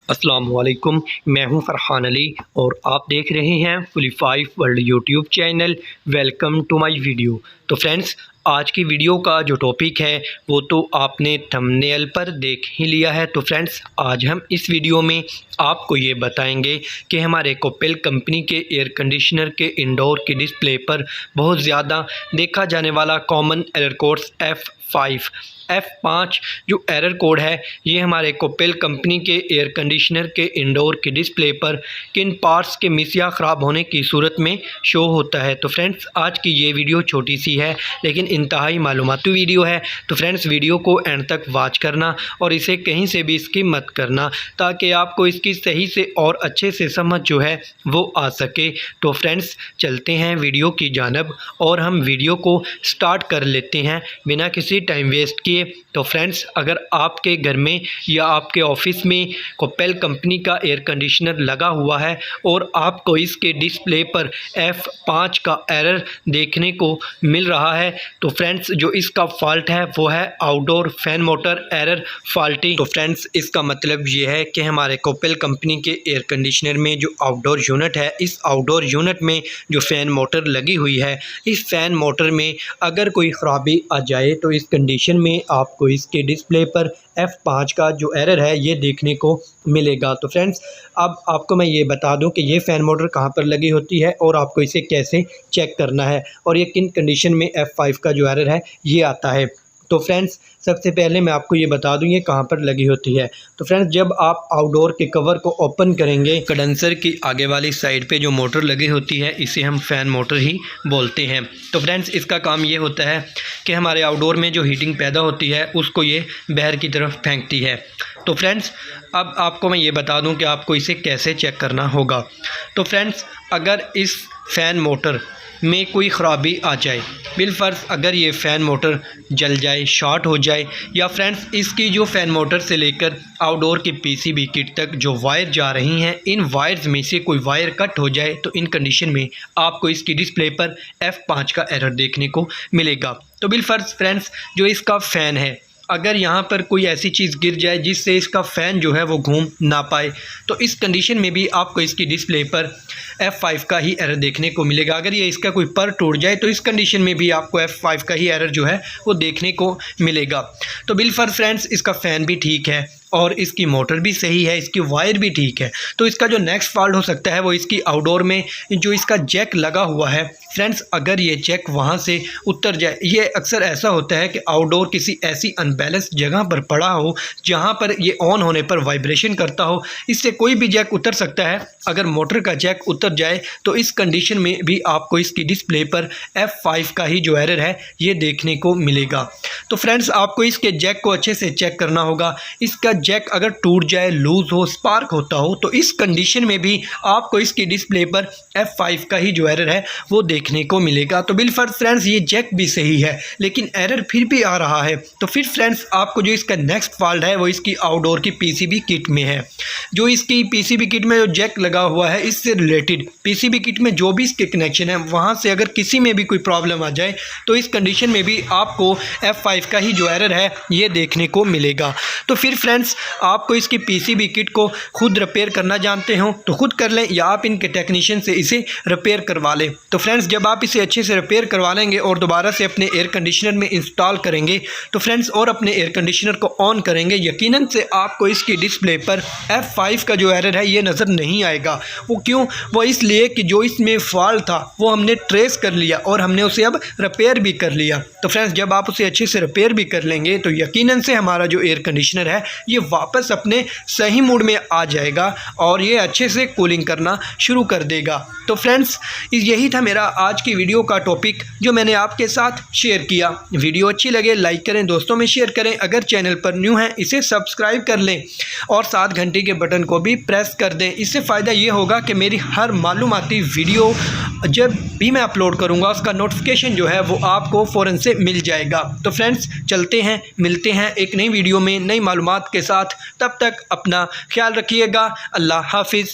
अस्सलाम वालेकुम, मैं हूं फ़रहान अली और आप देख रहे हैं फुली5 world YouTube channel. Welcome to my video. तो फ्रेंड्स, आज की वीडियो का जो टॉपिक है वो तो आपने थंबनेल पर देख ही लिया है। तो फ्रेंड्स, आज हम इस वीडियो में आपको ये बताएंगे कि हमारे कोपेल कंपनी के एयर कंडीशनर के इंडोर की डिस्प्ले पर बहुत ज़्यादा देखा जाने वाला कॉमन एरर कोड्स F5 जो एरर कोड है ये हमारे कोपेल कंपनी के एयर कंडीशनर के इंडोर की डिस्प्ले पर किन पार्ट्स के मिस या ख़राब होने की सूरत में शो होता है। तो फ्रेंड्स, आज की ये वीडियो छोटी सी है लेकिन इंतहाई मालूमाती वीडियो है। तो फ्रेंड्स, वीडियो को एंड तक वॉच करना और इसे कहीं से भी स्किप मत करना ताकि आपको इसकी सही से और अच्छे से समझ जो है वो आ सके। तो फ्रेंड्स, चलते हैं वीडियो की जानब और हम वीडियो को स्टार्ट कर लेते हैं बिना किसी टाइम वेस्ट किए। तो फ्रेंड्स, अगर आपके घर में या आपके ऑफिस में कोपेल कंपनी का एयर कंडीशनर लगा हुआ है और आपको इसके डिस्प्ले पर F5 का एरर देखने को मिल रहा है तो फ्रेंड्स, जो इसका फॉल्ट है वो है outdoor fan motor error faulty. तो फ्रेंड्स, इसका मतलब ये है कि हमारे कोपेल कंपनी के एयर कंडीशनर में जो आउटडोर यूनिट है, इस आउटडोर यूनिट में जो फ़ैन मोटर लगी हुई है, इस फ़ैन मोटर में अगर कोई ख़राबी आ जाए तो इस कंडीशन में आपको इसके डिस्प्ले पर F5 का जो एरर है ये देखने को मिलेगा। तो फ्रेंड्स, अब आपको मैं ये बता दूं कि ये फ़ैन मोटर कहाँ पर लगी होती है और आपको इसे कैसे चेक करना है और ये किन कंडीशन में F5 का जो एरर है ये आता है। तो फ्रेंड्स, सबसे पहले मैं आपको ये बता दूं ये कहाँ पर लगी होती है। तो फ्रेंड्स, जब आप आउटडोर के कवर को ओपन करेंगे, कंडेंसर की आगे वाली साइड पे जो मोटर लगी होती है इसे हम फ़ैन मोटर ही बोलते हैं। तो फ्रेंड्स, इसका काम ये होता है कि हमारे आउटडोर में जो हीटिंग पैदा होती है उसको ये बाहर की तरफ फेंकती है। तो फ्रेंड्स, अब आपको मैं ये बता दूं कि आपको इसे कैसे चेक करना होगा। तो फ्रेंड्स, अगर इस फ़ैन मोटर में कोई ख़राबी आ जाए, बिलफ़र्ज़ अगर ये फ़ैन मोटर जल जाए, शॉर्ट हो जाए, या फ्रेंड्स इसकी जो फ़ैन मोटर से लेकर आउटडोर की पीसीबी किट तक जो वायर जा रही हैं, इन वायर्स में से कोई वायर कट हो जाए तो इन कंडीशन में आपको इसकी डिस्प्ले पर F5 का एरर देखने को मिलेगा। तो बिलफ़र्ज़ फ्रेंड्स, जो इसका फ़ैन है, अगर यहाँ पर कोई ऐसी चीज़ गिर जाए जिससे इसका फ़ैन जो है वो घूम ना पाए तो इस कंडीशन में भी आपको इसकी डिस्प्ले पर F5 का ही एरर देखने को मिलेगा। अगर ये इसका कोई पर टूट जाए तो इस कंडीशन में भी आपको F5 का ही एरर जो है वो देखने को मिलेगा। तो बिलफ़र्ज़ फ्रेंड्स, इसका फ़ैन भी ठीक है और इसकी मोटर भी सही है, इसकी वायर भी ठीक है। तो इसका जो नेक्स्ट फॉल्ट हो सकता है वो इसकी आउटडोर में जो इसका जैक लगा हुआ है, फ्रेंड्स अगर ये जैक वहाँ से उतर जाए, ये अक्सर ऐसा होता है कि आउटडोर किसी ऐसी अनबैलेंस जगह पर पड़ा हो जहाँ पर ये ऑन होने पर वाइब्रेशन करता हो, इससे कोई भी जैक उतर सकता है। अगर मोटर का जैक उतर जाए तो इस कंडीशन में भी आपको इसकी डिस्प्ले पर F5 का ही जो एरर है ये देखने को मिलेगा। तो फ्रेंड्स, आपको इसके जैक को अच्छे से चेक करना होगा। इसका जैक अगर टूट जाए, लूज़ हो, स्पार्क होता हो तो इस कंडीशन में भी आपको इसकी डिस्प्ले पर F5 का ही जो एरर है वो देखने को मिलेगा। तो बिलफ़र्ज़ फ्रेंड्स, ये जैक भी सही है लेकिन एरर फिर भी आ रहा है। तो फिर फ्रेंड्स, आपको जो इसका नेक्स्ट फॉल्ट है वो इसकी आउटडोर की पीसीबी किट में है। जो इसकी पीसीबी किट में जो जैक लगा हुआ है, इससे रिलेटेड पीसीबी किट में जो भी इसके कनेक्शन है वहाँ से अगर किसी में भी कोई प्रॉब्लम आ जाए तो इस कंडीशन में भी आपको F5 का ही जो एरर है ये देखने को मिलेगा। तो फिर फ्रेंड्स, आपको इसकी पीसीबी किट को खुद रिपेयर करना जानते हो तो खुद कर लें या आप इनके टेक्नीशियन से इसे रिपेयर करवा लें। तो फ्रेंड्स, जब आप इसे अच्छे से रिपेयर करवा लेंगे और दोबारा से अपने एयर कंडीशनर में इंस्टॉल करेंगे तो फ्रेंड्स और अपने एयर कंडीशनर को ऑन करेंगे, यकीनन से आपको इसकी डिस्प्ले पर F5 का जो एरर है ये नज़र नहीं आएगा। वो क्यों? वो इसलिए कि जो इसमें फॉल्ट था वो हमने ट्रेस कर लिया और हमने उसे अब रिपेयर भी कर लिया। तो फ्रेंड्स, जब आप उसे अच्छे से रिपेयर भी कर लेंगे तो यकीनन से हमारा जो एयर कंडीशनर है ये वापस अपने सही मूड में आ जाएगा और ये अच्छे से कूलिंग करना शुरू कर देगा। तो फ्रेंड्स, यही था मेरा आज की वीडियो का टॉपिक जो मैंने आपके साथ शेयर किया। वीडियो अच्छी लगे लाइक करें, दोस्तों में शेयर करें, अगर चैनल पर न्यू हैं इसे सब्सक्राइब कर लें और साथ घंटी के बटन को भी प्रेस कर दें। इससे फ़ायदा ये होगा कि मेरी हर मालूमाती वीडियो जब भी मैं अपलोड करूँगा उसका नोटिफिकेशन जो है वो आपको फ़ौरन से मिल जाएगा। तो फ्रेंड्स, चलते हैं, मिलते हैं एक नई वीडियो में नई मालूमात के साथ। तब तक अपना ख्याल रखिएगा। अल्लाह हाफिज़।